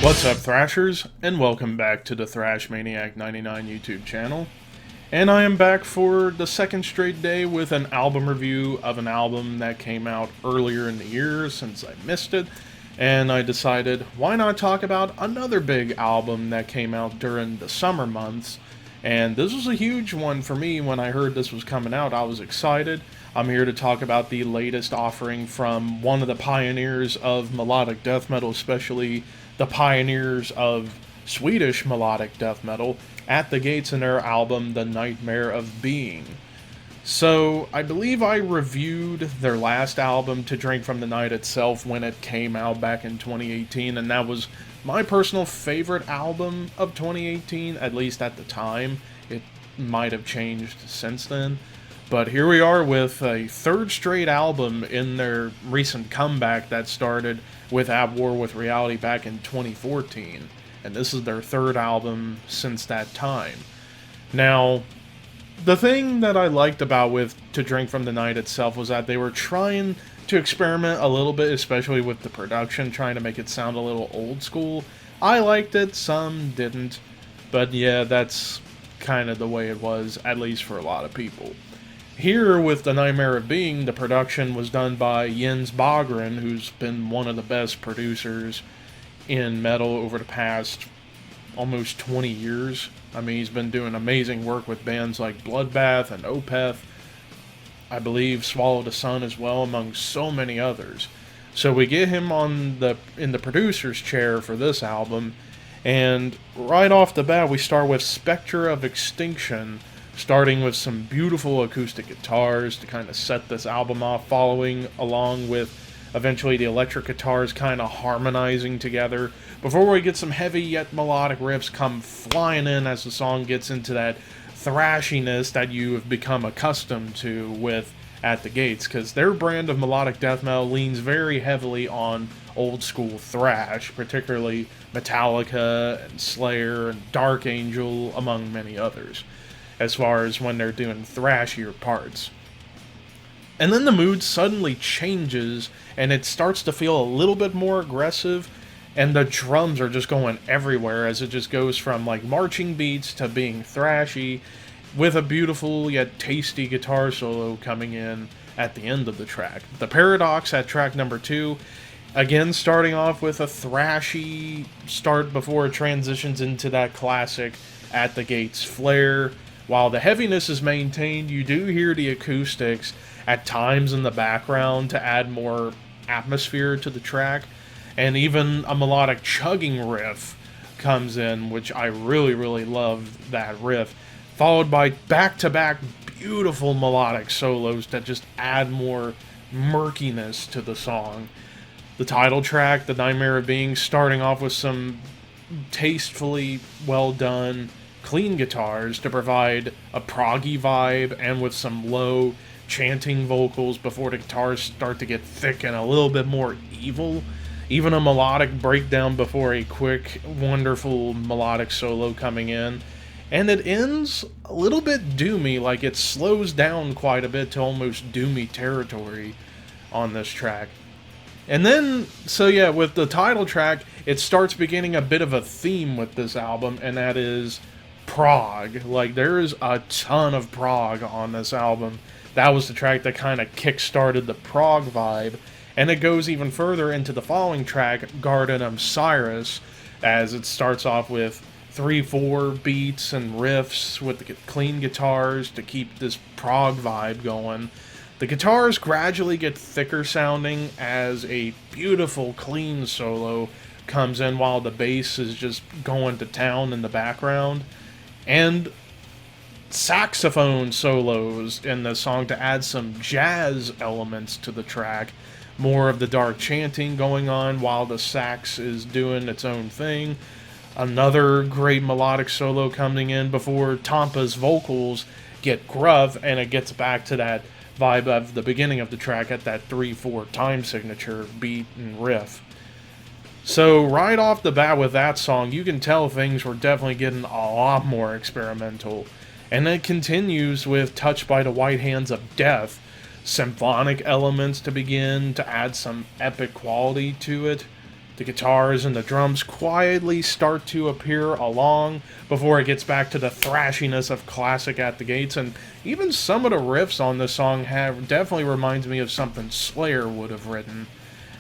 What's up, Thrashers, and welcome back to the Thrash Maniac 99 YouTube channel. And I am back for the second straight day with an album review of an album that came out earlier in the year since I missed it. And I decided, why not talk about another big album that came out during the summer months. And this was a huge one for me. When I heard this was coming out, I was excited. I'm here to talk about the latest offering from one of the pioneers of melodic death metal, especially the pioneers of Swedish melodic death metal, at the gates in their album The Nightmare of Being. So, I believe I reviewed their last album, To Drink From the Night itself, when it came out back in 2018, and that was my personal favorite album of 2018, at least at the time. It might have changed since then. But here we are with a third straight album in their recent comeback that started with At War with Reality back in 2014. And this is their third album since that time. Now, the thing that I liked about with To Drink From the Night itself was that they were trying to experiment a little bit, especially with the production, trying to make it sound a little old school. I liked it, some didn't. But yeah, that's kind of the way it was, at least for a lot of people. Here, with The Nightmare of Being, the production was done by Jens Bogren, who's been one of the best producers in metal over the past almost 20 years. I mean, he's been doing amazing work with bands like Bloodbath and Opeth, I believe Swallow the Sun as well, among so many others. So we get him in the producer's chair for this album, and right off the bat we start with Spectra of Extinction, starting with some beautiful acoustic guitars to kind of set this album off, following along with eventually the electric guitars kind of harmonizing together, before we get some heavy yet melodic riffs come flying in as the song gets into that thrashiness that you have become accustomed to with At the Gates, because their brand of melodic death metal leans very heavily on old school thrash, particularly Metallica and Slayer and Dark Angel, among many others, as far as when they're doing thrashier parts. And then the mood suddenly changes, and it starts to feel a little bit more aggressive, and the drums are just going everywhere as it just goes from like marching beats to being thrashy, with a beautiful yet tasty guitar solo coming in at the end of the track. The Paradox at track number 2, again starting off with a thrashy start before it transitions into that classic At the Gates flair. While the heaviness is maintained, you do hear the acoustics at times in the background to add more atmosphere to the track, and even a melodic chugging riff comes in, which I really love that riff, followed by back-to-back beautiful melodic solos that just add more murkiness to the song. The title track, The Nightmare of Being, starting off with some tastefully well done clean guitars to provide a proggy vibe, and with some low chanting vocals before the guitars start to get thick and a little bit more evil. Even a melodic breakdown before a quick, wonderful melodic solo coming in. And it ends a little bit doomy, like it slows down quite a bit to almost doomy territory on this track. And then, so yeah, with the title track, it starts beginning a bit of a theme with this album, and that is prog. Like, there is a ton of prog on this album. That was the track that kind of kick-started the prog vibe, and it goes even further into the following track, Garden of Cyrus, as it starts off with 3/4 beats and riffs with the clean guitars to keep this prog vibe going. The guitars gradually get thicker sounding as a beautiful clean solo comes in while the bass is just going to town in the background. And saxophone solos in the song to add some jazz elements to the track. More of the dark chanting going on while the sax is doing its own thing. Another great melodic solo coming in before Tampa's vocals get gruff, and it gets back to that vibe of the beginning of the track at that 3/4 time signature beat and riff. So right off the bat with that song, you can tell things were definitely getting a lot more experimental. And it continues with Touched by the White Hands of Death, symphonic elements to begin to add some epic quality to it. The guitars and the drums quietly start to appear along before it gets back to the thrashiness of classic at the gates, and even some of the riffs on this song definitely reminds me of something Slayer would have written.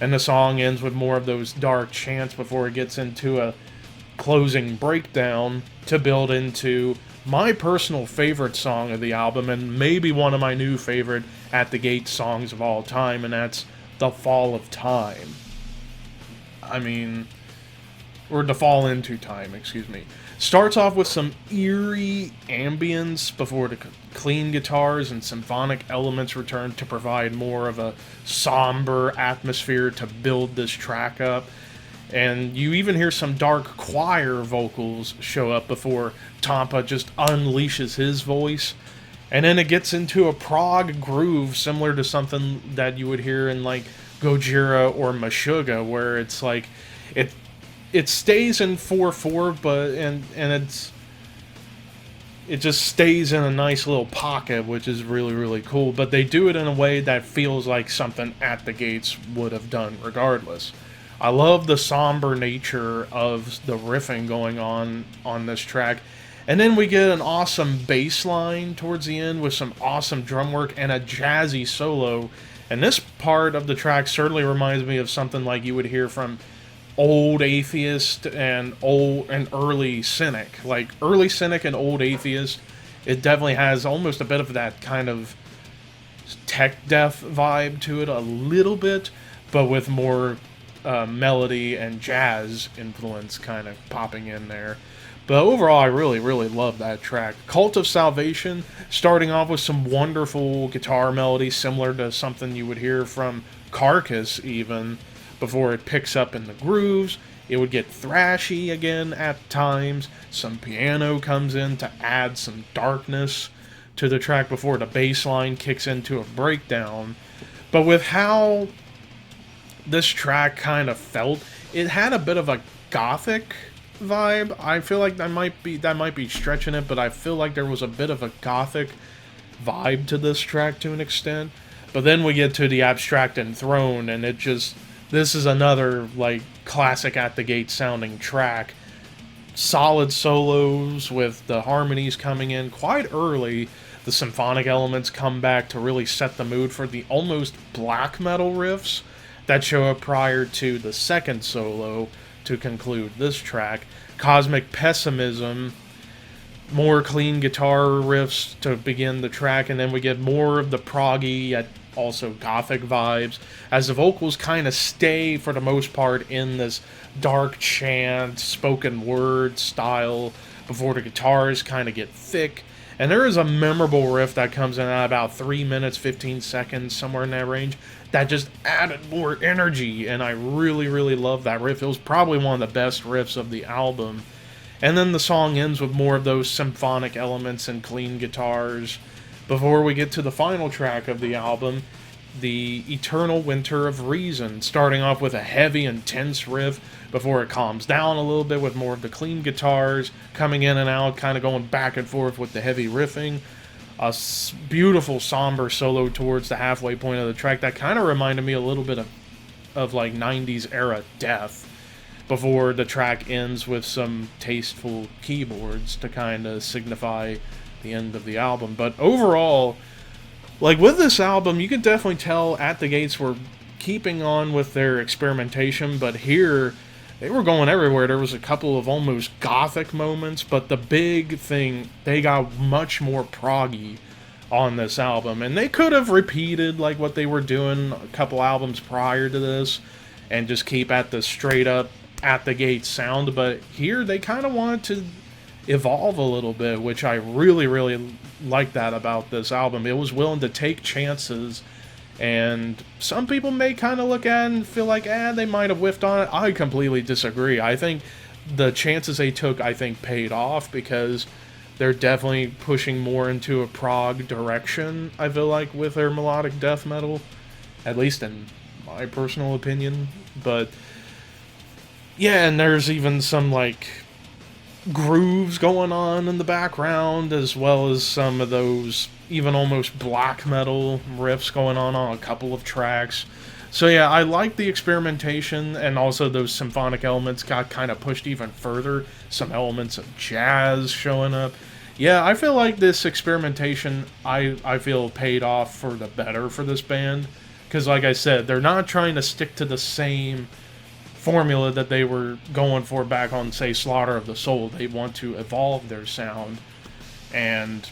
And the song ends with more of those dark chants before it gets into a closing breakdown to build into my personal favorite song of the album, and maybe one of my new favorite at the gate songs of all time, and that's The Fall of Time. Or The Fall into Time, excuse me. Starts off with some eerie ambience before the clean guitars and symphonic elements return to provide more of a somber atmosphere to build this track up. And you even hear some dark choir vocals show up before Tampa just unleashes his voice. And then it gets into a prog groove similar to something that you would hear in like Gojira or Meshuggah, where it's like it stays in 4/4, but it just stays in a nice little pocket, which is really, really cool. But they do it in a way that feels like something At the Gates would have done regardless. I love the somber nature of the riffing going on this track. And then we get an awesome bass line towards the end with some awesome drum work and a jazzy solo. And this part of the track certainly reminds me of something like you would hear from Old Atheist and early Cynic. Like early Cynic and Old Atheist, it definitely has almost a bit of that kind of tech death vibe to it a little bit, but with more melody and jazz influence kind of popping in there. But overall, I really, really love that track. Cult of Salvation, starting off with some wonderful guitar melody, similar to something you would hear from Carcass even, before it picks up in the grooves. It would get thrashy again at times. Some piano comes in to add some darkness to the track before the bass line kicks into a breakdown. But with how this track kind of felt, it had a bit of a gothic vibe. I feel like that might be stretching it, but I feel like there was a bit of a gothic vibe to this track to an extent. But then we get to the Abstract Enthroned, and this is another like classic At the Gate sounding track. Solid solos with the harmonies coming in quite early. The symphonic elements come back to really set the mood for the almost black metal riffs that show up prior to the second solo to conclude this track. Cosmic Pessimism, more clean guitar riffs to begin the track, and then we get more of the proggy yet also gothic vibes as the vocals kind of stay for the most part in this dark chant, spoken word style before the guitars kind of get thick. And there is a memorable riff that comes in at about 3 minutes, 15 seconds, somewhere in that range, that just added more energy, and I really, really love that riff. It was probably one of the best riffs of the album. And then the song ends with more of those symphonic elements and clean guitars before we get to the final track of the album, the Eternal Winter of Reason, starting off with a heavy, intense riff before it calms down a little bit with more of the clean guitars coming in and out, kind of going back and forth with the heavy riffing. A beautiful somber solo towards the halfway point of the track that kind of reminded me a little bit of like 90s era Death, before the track ends with some tasteful keyboards to kind of signify the end of the album. But overall, like with this album, you can definitely tell At the Gates were keeping on with their experimentation, but here they were going everywhere. There was a couple of almost gothic moments, but the big thing, they got much more proggy on this album. And they could have repeated like what they were doing a couple albums prior to this and just keep at the straight up At the Gate sound, but here they kind of wanted to evolve a little bit, which I really, really like that about this album. It was willing to take chances. And some people may kind of look at it and feel like, they might have whiffed on it. I completely disagree. I think the chances they took, paid off, because they're definitely pushing more into a prog direction, I feel like, with their melodic death metal. At least in my personal opinion. But yeah, and there's even some, like, grooves going on in the background, as well as some of those even almost black metal riffs going on a couple of tracks. So yeah, I like the experimentation, and also those symphonic elements got kind of pushed even further. Some elements of jazz showing up. Yeah, I feel like this experimentation, I feel paid off for the better for this band. Because like I said, they're not trying to stick to the same formula that they were going for back on, say, Slaughter of the Soul. They want to evolve their sound. And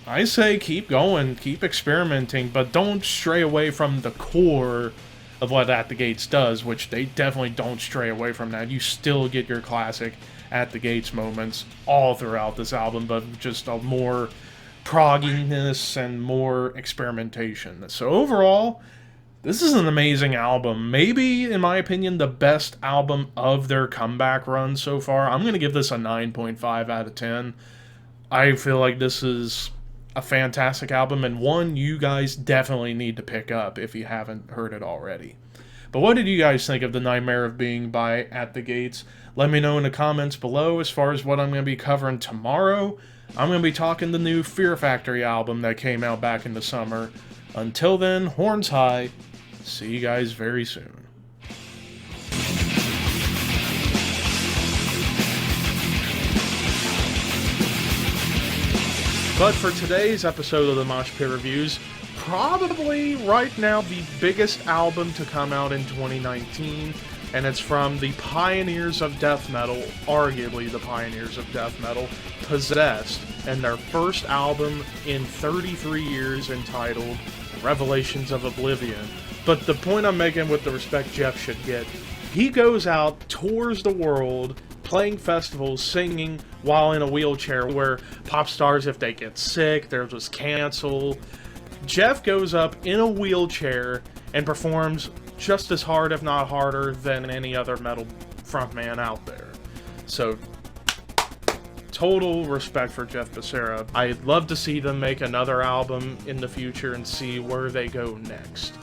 I say keep going, keep experimenting, but don't stray away from the core of what At the Gates does, which they definitely don't stray away from that. You still get your classic At the Gates moments all throughout this album, but just a more progginess and more experimentation. So overall, this is an amazing album. Maybe, in my opinion, the best album of their comeback run so far. I'm going to give this a 9.5 out of 10. I feel like this is a fantastic album, and one you guys definitely need to pick up if you haven't heard it already. But what did you guys think of The Nightmare of Being by At the Gates? Let me know in the comments below. As far as what I'm going to be covering tomorrow, I'm going to be talking the new Fear Factory album that came out back in the summer. Until then, horns high. See you guys very soon. But for today's episode of the Mosh Pit Reviews, probably right now the biggest album to come out in 2019, and it's from the pioneers of death metal, arguably the pioneers of death metal, Possessed, and their first album in 33 years entitled Revelations of Oblivion. But the point I'm making with the respect Jeff should get, he goes out, tours the world, playing festivals, singing while in a wheelchair, where pop stars, if they get sick, they'll just cancel. Jeff goes up in a wheelchair and performs just as hard, if not harder, than any other metal frontman out there. So, total respect for Jeff Becerra. I'd love to see them make another album in the future and see where they go next.